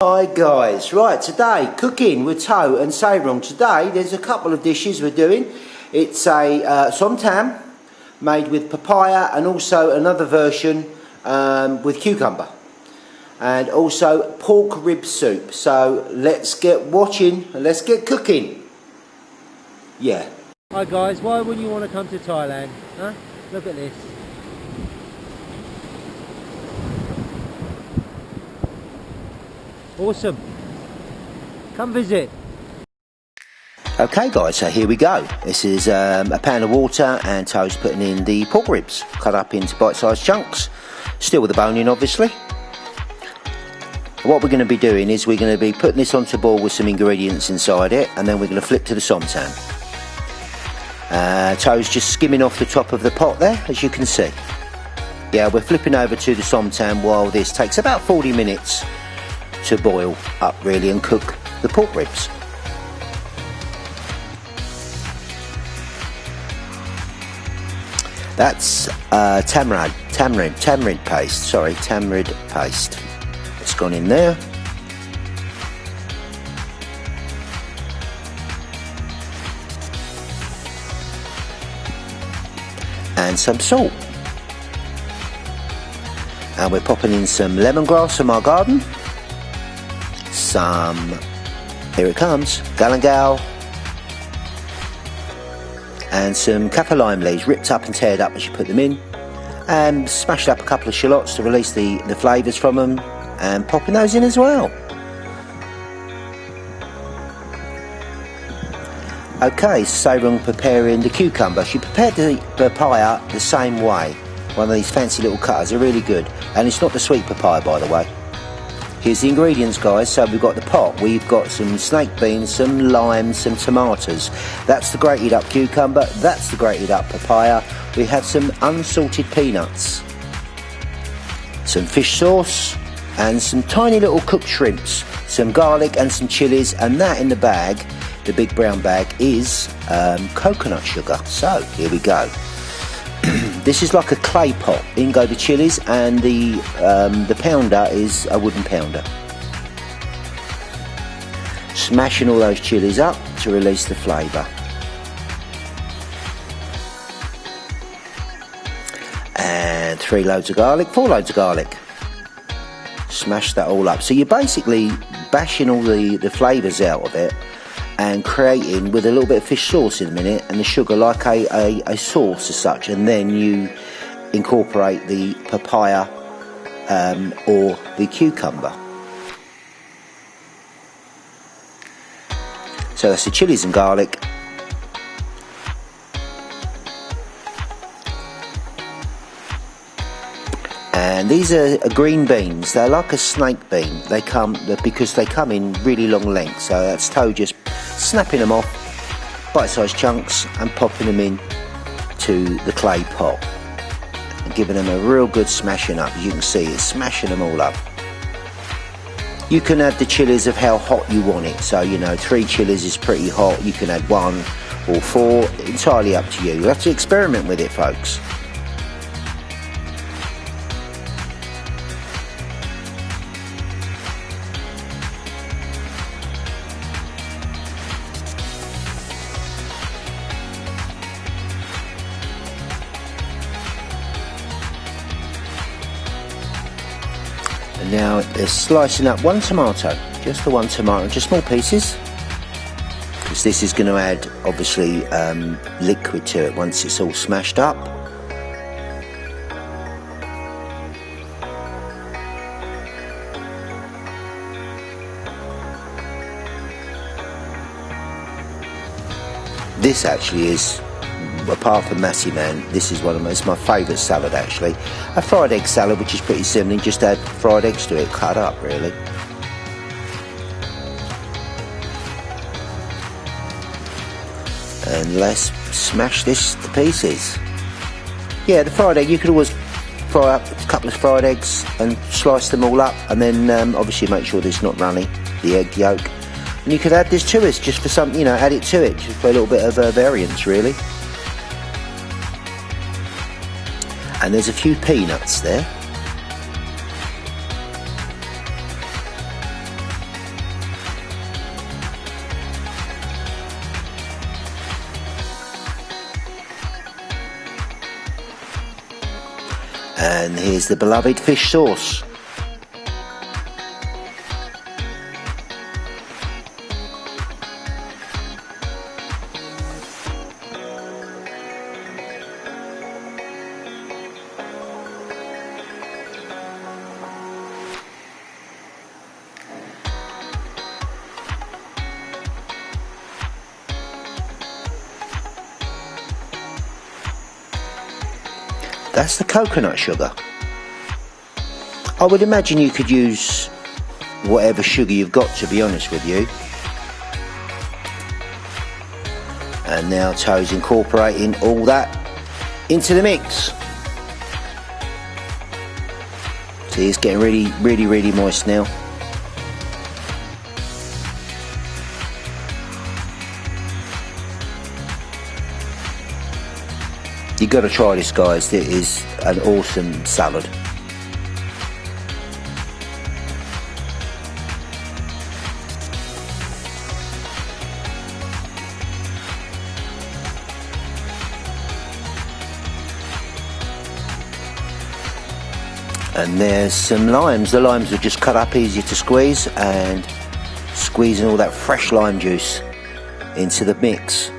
Hi guys, right, today cooking with Toe and Sayrong. Today there's a couple of dishes we're doing. It's a somtam made with papaya and also another version with cucumber, and also pork rib soup. So let's get watching and let's get cooking. Yeah. Hi guys, why wouldn't you want to come to Thailand? Huh? Look at this. Awesome. Come visit. Okay guys, so here we go. This is a pan of water and Toe's putting in the pork ribs, cut up into bite-sized chunks, still with the bone in obviously. What we're going to be doing is we're going to be putting this onto boil with some ingredients inside it, and then we're going to flip to the somtam. Toe's just skimming off the top of the pot there, as you can see. Yeah, we're flipping over to the somtam while this takes about 40 minutes to boil up really and cook the pork ribs. That's tamarind paste. It's gone in there. And some salt. And we're popping in some lemongrass from our garden. Here it comes, galangal, and some kaffir lime leaves, ripped up and teared up as you put them in, and smashed up a couple of shallots to release the flavours from them, and popping those in as well. Okay, Sayrong preparing the cucumber. She prepared the papaya the same way, one of these fancy little cutters. Are really good, and it's not the sweet papaya, by the way. Here's the ingredients, guys. So we've got the pot, we've got some snake beans, some lime, some tomatoes. That's the grated up cucumber, that's the grated up papaya. We have some unsalted peanuts, some fish sauce, and some tiny little cooked shrimps, some garlic and some chilies, and that in the bag, the big brown bag, is coconut sugar. So here we go. This is like a clay pot. In go the chilies, and the pounder is a wooden pounder. Smashing all those chilies up to release the flavour. And 3 loads of garlic, 4 loads of garlic. Smash that all up. So you're basically bashing all the flavours out of it and creating, with a little bit of fish sauce in a minute and the sugar, like a sauce as such, and then you incorporate the papaya or the cucumber. So that's the chilies and garlic. And these are green beans. They're like a snake bean. Because they come in really long lengths. So that's Toe just snapping them off, bite-sized chunks, and popping them in to the clay pot and giving them a real good smashing up. As you can see, it's smashing them all up. You can add the chilies of how hot you want it. So, you know, 3 chilies is pretty hot. You can add 1 or 4, entirely up to you. You'll have to experiment with it, folks. And now it's slicing up 1 tomato, just the 1 tomato, just small pieces, because this is going to add obviously liquid to it once it's all smashed up. This actually is, apart from Massey Man, this is it's my favourite salad actually. A fried egg salad, which is pretty simple, and just add fried eggs to it, cut up really. And let's smash this to pieces. Yeah, the fried egg, you could always fry up a couple of fried eggs and slice them all up, and then obviously make sure it's not runny, the egg yolk. And you could add this to it just for some, you know, add it to it just for a little bit of variance really. And there's a few peanuts there. And here's the beloved fish sauce. That's the coconut sugar. I would imagine you could use whatever sugar you've got, to be honest with you. And now Toe's incorporating all that into the mix. See, it's getting really moist now. You've got to try this, guys. It is an awesome salad. And there's some limes. The limes are just cut up, easy to squeeze, and squeezing all that fresh lime juice into the mix.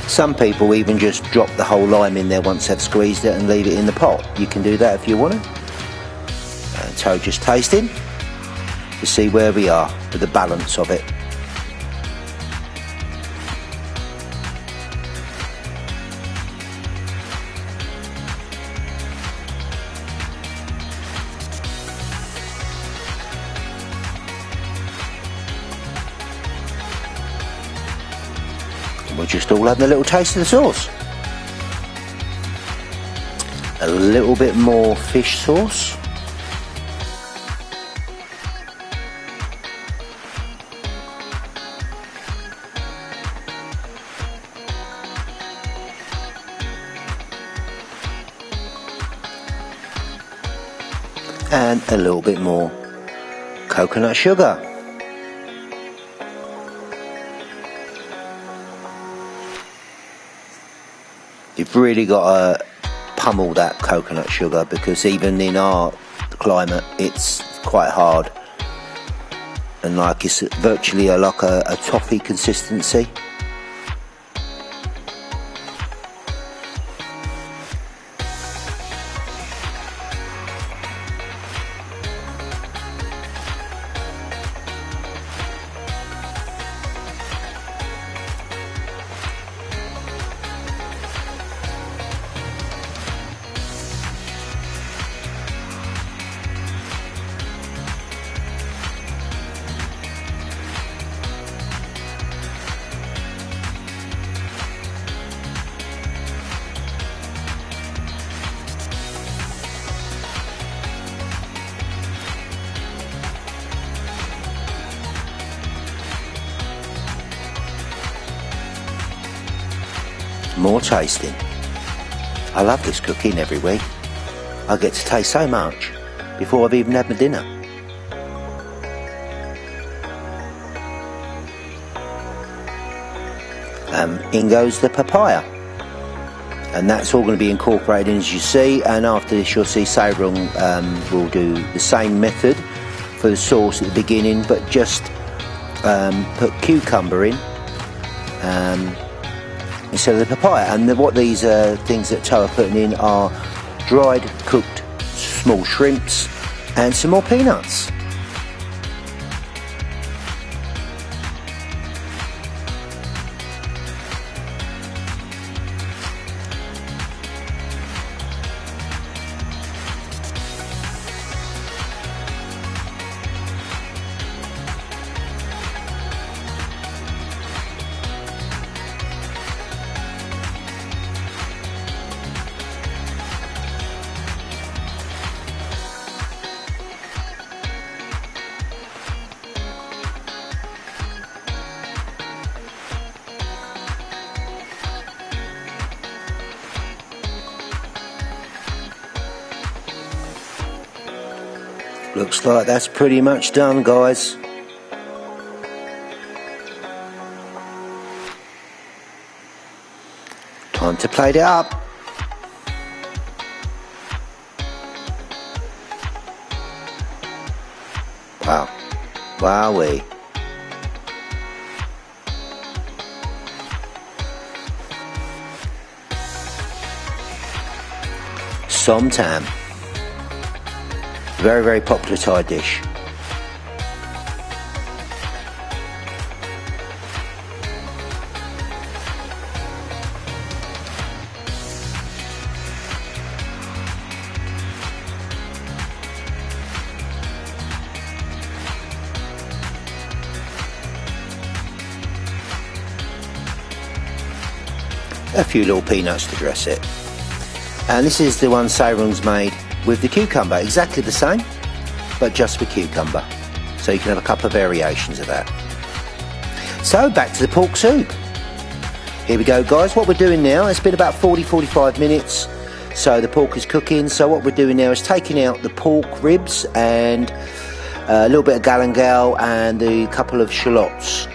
Some people even just drop the whole lime in there once they've squeezed it and leave it in the pot. You can do that if you want to. And Toe just tasting to see where we are with the balance of it. We're just all having a little taste of the sauce. A little bit more fish sauce. And a little bit more coconut sugar. You've really got to pummel that coconut sugar, because even in our climate it's quite hard, and like it's virtually like a toffee consistency. More tasting. I love this cooking every week. I get to taste so much before I've even had my dinner. In goes the papaya, and that's all going to be incorporated, as you see. And after this you'll see Sabrong will do the same method for the sauce at the beginning, but just put cucumber in instead of the papaya. And what these things that Toe are putting in are dried cooked small shrimps and some more peanuts. Looks like that's pretty much done, guys. Time to plate it up. Wow. Wowee. Somtam. Very, very popular Thai dish. A few little peanuts to dress it. And this is the one Sairung's made with the cucumber, exactly the same, but just with cucumber. So you can have a couple of variations of that. So back to the pork soup. Here we go, guys. What we're doing now, it's been about 40-45 minutes, so the pork is cooking. So what we're doing now is taking out the pork ribs and a little bit of galangal and a couple of shallots.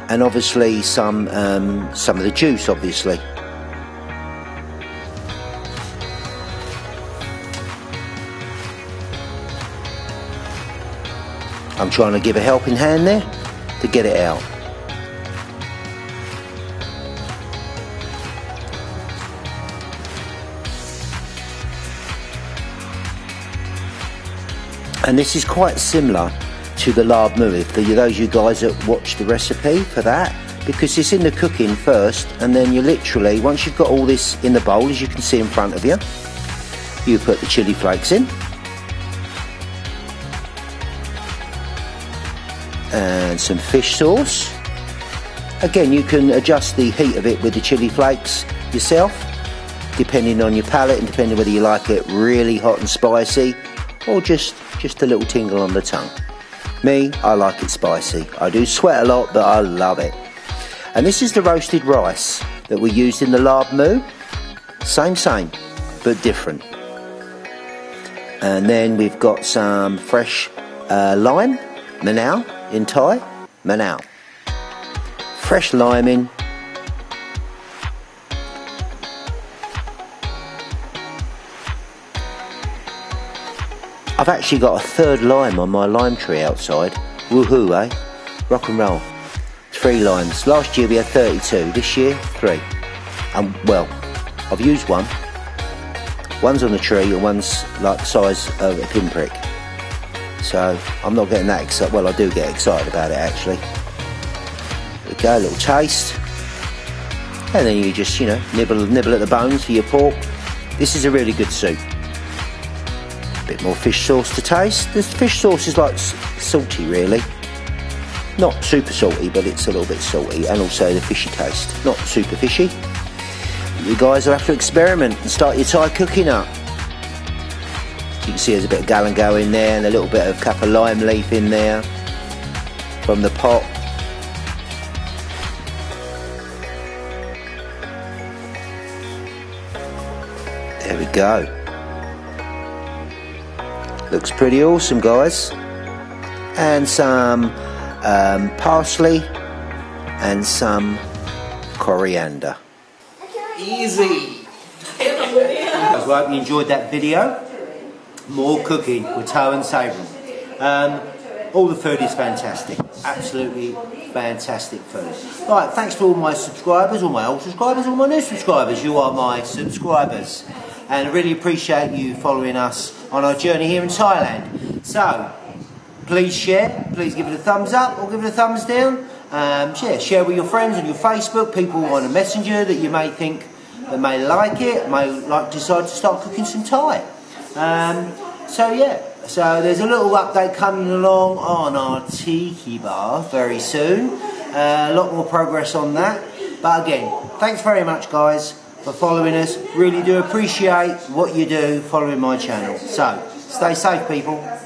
And obviously some of the juice, obviously. I'm trying to give a helping hand there to get it out. And this is quite similar to the lard moo, if those you guys that watch the recipe for that, because it's in the cooking first, and then you literally, once you've got all this in the bowl, as you can see in front of you, you put the chili flakes in, and some fish sauce. Again, you can adjust the heat of it with the chili flakes yourself, depending on your palate and depending whether you like it really hot and spicy or just a little tingle on the tongue. Me, I like it spicy. I do sweat a lot, but I love it. And this is the roasted rice that we used in the lard moo. Same, but different. And then we've got some fresh lime, manao in Thai, manao. Fresh lime in. I've actually got a third lime on my lime tree outside. Woohoo, eh? Rock and roll. 3 limes. Last year we had 32. This year, 3. And well, I've used one. One's on the tree and one's like the size of a pinprick. So I'm not getting that excited. Well, I do get excited about it actually. There we go, a little taste. And then you just, nibble at the bones for your pork. This is a really good soup. Bit more fish sauce to taste. This fish sauce is like salty really, not super salty, but it's a little bit salty, and also the fishy taste, not super fishy. You guys will have to experiment and start your Thai cooking up. You can see there's a bit of galangal in there and a little bit of kappa lime leaf in there from the pot. There we go. Looks pretty awesome, guys. And some parsley and some coriander. Easy. I hope you enjoyed that video. More cooking with Tao and Sairung. All the food is fantastic. Absolutely fantastic food. Right, thanks to all my subscribers, all my old subscribers, all my new subscribers. You are my subscribers. And I really appreciate you following us on our journey here in Thailand. So, please share, please give it a thumbs up or give it a thumbs down. Share with your friends on your Facebook, people on a messenger that you may think that may like it, decide to start cooking some Thai. So there's a little update coming along on our tiki bar very soon. A lot more progress on that. But again, thanks very much guys for following us. Really do appreciate what you do following my channel. So, stay safe people.